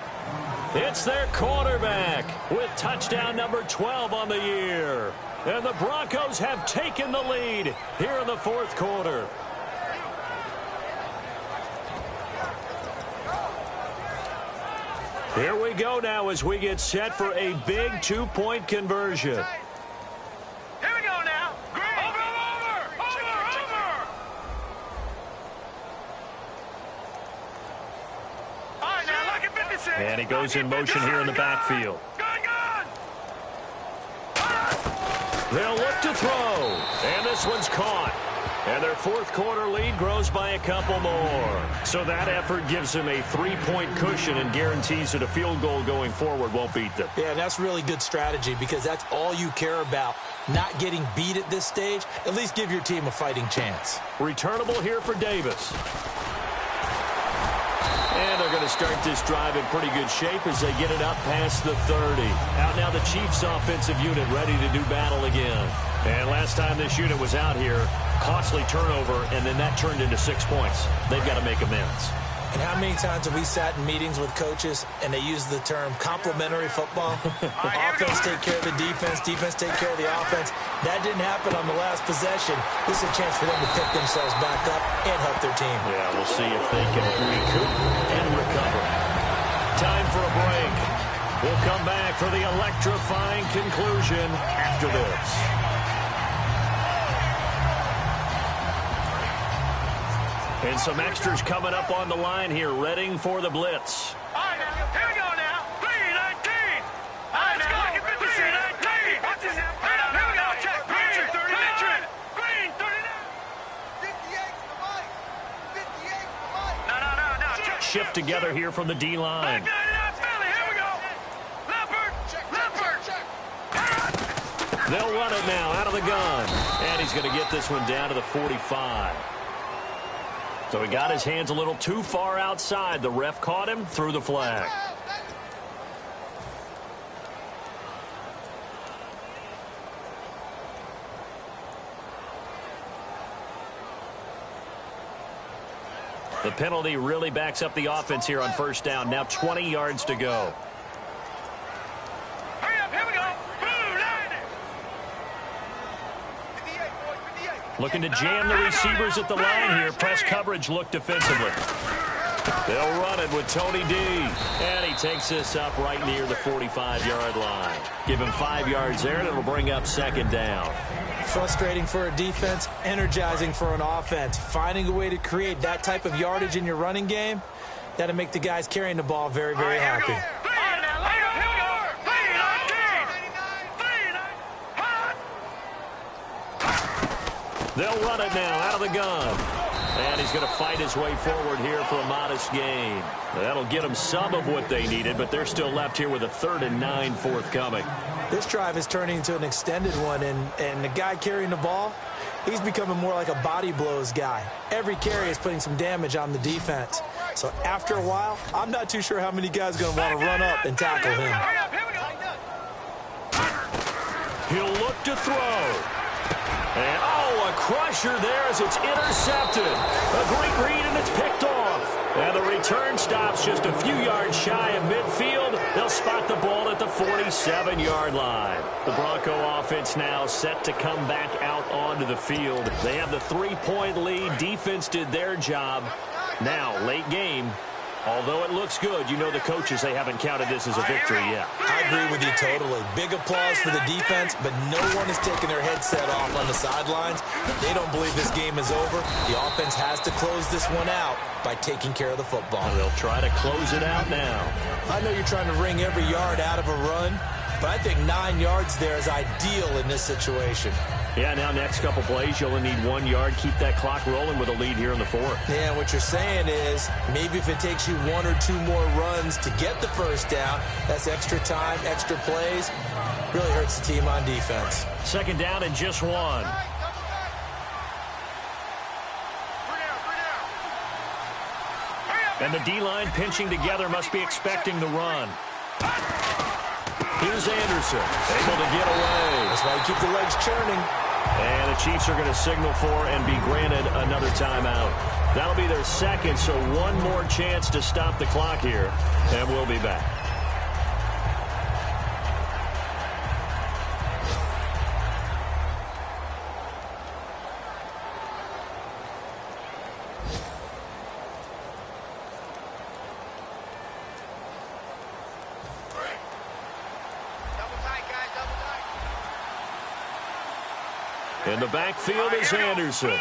Speaker 3: It's their quarterback with touchdown number 12 on the year. And the Broncos have taken the lead here in the fourth quarter. Here we go now as we get set for a big 2-point conversion.
Speaker 5: Here we go now. Over. All right, now look at 56.
Speaker 3: And he goes in motion here in the backfield.
Speaker 5: Good.
Speaker 3: They'll look to throw. And this one's caught. And their fourth quarter lead grows by a couple more. So that effort gives them a 3-point cushion and guarantees that a field goal going forward won't beat them.
Speaker 4: Yeah, that's really good strategy because that's all you care about. Not getting beat at this stage. At least give your team a fighting chance.
Speaker 3: Returnable here for Davis. And they're going to start this drive in pretty good shape as they get it up past the 30. Out now the Chiefs offensive unit ready to do battle again. And last time this unit was out here, costly turnover, and then that turned into 6 points. They've got to make amends.
Speaker 4: And how many times have we sat in meetings with coaches and they use the term complementary football? Offense take care of the defense, defense take care of the offense. That didn't happen on the last possession. This is a chance for them to pick themselves back up and help their team.
Speaker 3: Yeah, we'll see if they can recoup and recover. Time for a break. We'll come back for the electrifying conclusion after this. And some extras coming up on the line here, readying for the blitz.
Speaker 5: All right, now. Here we go now. 3-19. All right, let's go. 3-19. Watch this now. Here we go. Check. Green 39. Green 39. 58 for Mike. 58 for Mike. No. Check.
Speaker 3: Shift together here from the D-line.
Speaker 5: Philly. Here we go. Leopard. Check.
Speaker 3: They'll run it now out of the gun. And he's going to get this one down to the 45. So he got his hands a little too far outside. The ref caught him, threw the flag. The penalty really backs up the offense here on first down. Now 20 yards to go.
Speaker 5: Hurry up. Here we go. Blue line.
Speaker 3: Looking to jam the receivers at the line here. Press coverage look defensively. They'll run it with Tony D. And he takes this up right near the 45-yard line. Give him 5 yards there, and it'll bring up second down.
Speaker 4: Frustrating for a defense, energizing for an offense. Finding a way to create that type of yardage in your running game, that'll make the guys carrying the ball very, very happy.
Speaker 3: They'll run it now out of the gun. And he's going to fight his way forward here for a modest gain. That'll get them some of what they needed, but they're still left here with a 3rd and 9 forthcoming.
Speaker 4: This drive is turning into an extended one, and the guy carrying the ball, he's becoming more like a body blows guy. Every carry is putting some damage on the defense. So after a while, I'm not too sure how many guys are going to want to run up and tackle him.
Speaker 3: He'll look to throw. And, a crusher there as it's intercepted. A great read, and it's picked off. And the return stops just a few yards shy of midfield. They'll spot the ball at the 47-yard line. The Bronco offense now set to come back out onto the field. They have the 3-point lead. Defense did their job. Now, late game. Although it looks good, you know the coaches, they haven't counted this as a victory yet.
Speaker 4: I agree with you totally. Big applause for the defense, but no one is taking their headset off on the sidelines. They don't believe this game is over. The offense has to close this one out by taking care of the football.
Speaker 3: They'll try to close it out now.
Speaker 4: I know you're trying to wring every yard out of a run, but I think 9 yards there is ideal in this situation.
Speaker 3: Yeah, now next couple plays, you only need 1 yard. Keep that clock rolling with a lead here in the fourth.
Speaker 4: Yeah, what you're saying is maybe if it takes you 1 or 2 more runs to get the first down, that's extra time, extra plays. Really hurts the team on defense.
Speaker 3: Second down and just 1. And the D-line pinching together, must be expecting the run. Here's Anderson, able to get away.
Speaker 4: That's why you keep the legs churning.
Speaker 3: And the Chiefs are going to signal for and be granted another timeout. That'll be their second, so one more chance to stop the clock here, and we'll be back. In the backfield is Anderson.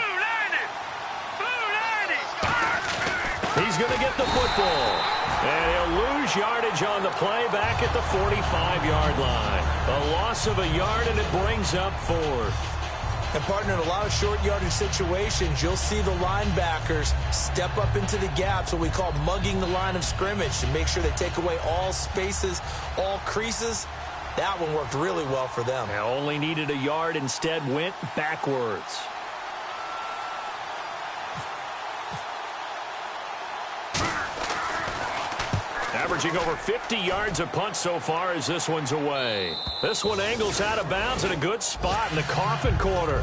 Speaker 3: He's going to get the football. And he'll lose yardage on the play back at the 45-yard line. A loss of a yard, and it brings up fourth.
Speaker 4: And, partner, in a lot of short yardage situations, you'll see the linebackers step up into the gaps, what we call mugging the line of scrimmage, to make sure they take away all spaces, all creases. That one worked really well for them.
Speaker 3: They only needed a yard, instead went backwards. Averaging over 50 yards a punt so far as this one's away. This one angles out of bounds in a good spot in the coffin corner.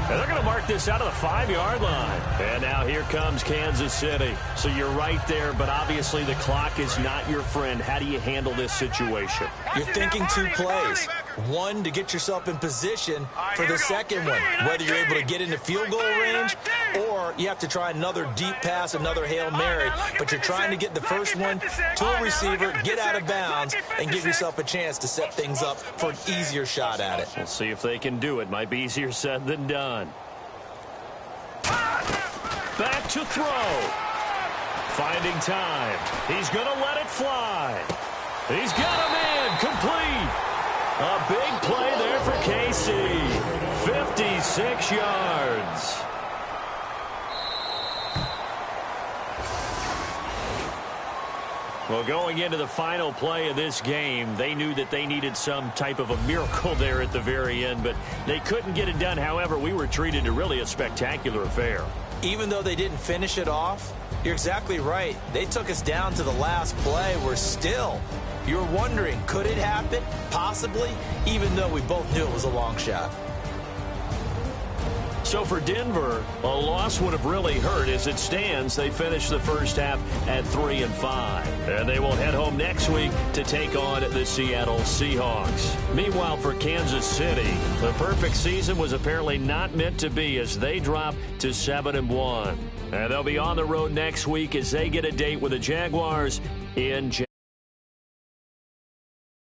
Speaker 3: And they're going to mark this out of the 5-yard line. And now here comes Kansas City. So you're right there, but obviously the clock is not your friend. How do you handle this situation?
Speaker 4: You're thinking two plays. One, to get yourself in position for the second one, whether you're able to get into field goal range or you have to try another deep pass, another Hail Mary. But you're trying to get the first one to a receiver, get out of bounds, and give yourself a chance to set things up for an easier shot at it.
Speaker 3: We'll see if they can do it. Might be easier said than done. Back to throw. Finding time. He's going to let it fly. He's got a man complete. A big play there for KC. 56 yards. Well, going into the final play of this game, they knew that they needed some type of a miracle there at the very end, but they couldn't get it done. However, we were treated to really a spectacular affair.
Speaker 4: Even though they didn't finish it off, you're exactly right. They took us down to the last play. We're still, you're wondering, could it happen? Possibly, even though we both knew it was a long shot.
Speaker 3: So for Denver, a loss would have really hurt. As it stands, they finished the first half at 3-5. And they will head home next week to take on the Seattle Seahawks. Meanwhile, for Kansas City, the perfect season was apparently not meant to be as they drop to 7-1. And they'll be on the road next week as they get a date with the Jaguars in Jacksonville.